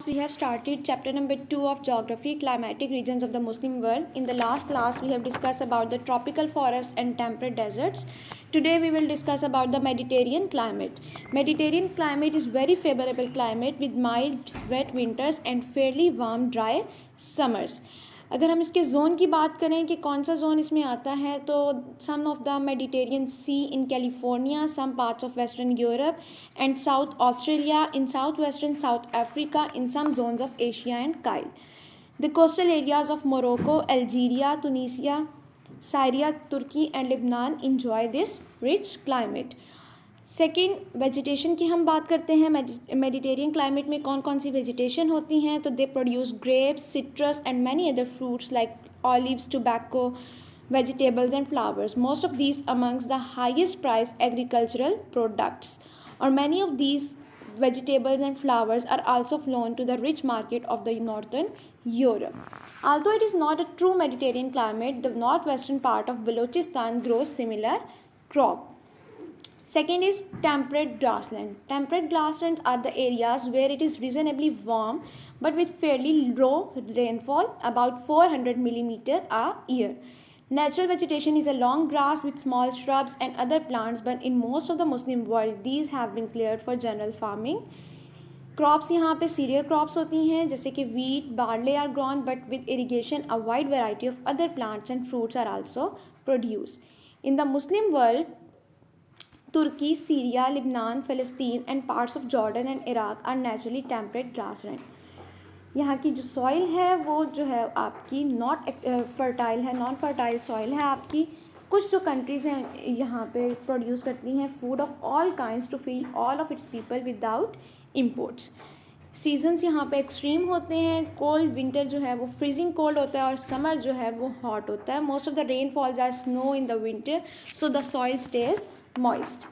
we have started chapter number 2 of Geography, Climatic Regions of the Muslim World. In the last class, we have discussed about the tropical forest and temperate deserts. Today, we will discuss about the Mediterranean climate. Mediterranean climate is very favorable climate with mild, wet winters and fairly warm, dry summers. अगर हम इसके zone की बात करें कि कौन सा zone इसमें आता है, तो some of the Mediterranean sea in California, some parts of western Europe and south Australia, in south western South Africa, in some zones of Asia and Chile. The coastal areas of Morocco, Algeria, Tunisia, Syria, Turkey and Lebanon enjoy this rich climate. Second vegetation की हम बात करते हैं. Mediterranean climate में कौन कौन सी vegetation होती हैं, तो they produce grapes, citrus and many other fruits like olives, tobacco, vegetables and flowers. Most of these amongst the highest price agricultural products, or many of these vegetables and flowers are also flown to the rich market of the northern Europe. Although it is not a true Mediterranean climate, the northwestern part of Balochistan grows similar crop. Second is temperate grassland. Temperate grasslands are the areas where it is reasonably warm but with fairly low rainfall, about 400 millimeter a year. Natural vegetation is a long grass with small shrubs and other plants, but in most of the Muslim world these have been cleared for general farming. Crops यहाँ पे cereal crops होती हैं जैसे कि wheat, barley are grown, but with irrigation a wide variety of other plants and fruits are also produce. In the Muslim world, Turkey, Syria, Lebanon, Palestine and parts of Jordan and Iraq are naturally temperate grassland. यहाँ की जो soil है वो जो है आपकी not fertile है, non fertile soil है आपकी. कुछ जो कंट्रीज़ हैं यहाँ पे प्रोड्यूस करती हैं food of all kinds to feed all of its people without imports. Seasons यहाँ पे एक्सट्रीम होते हैं. कोल्ड विंटर जो है वो फ्रीजिंग कोल्ड होता है और समर जो है वो हॉट होता है. Most of the rain falls are snow in the winter, so the soil stays moist.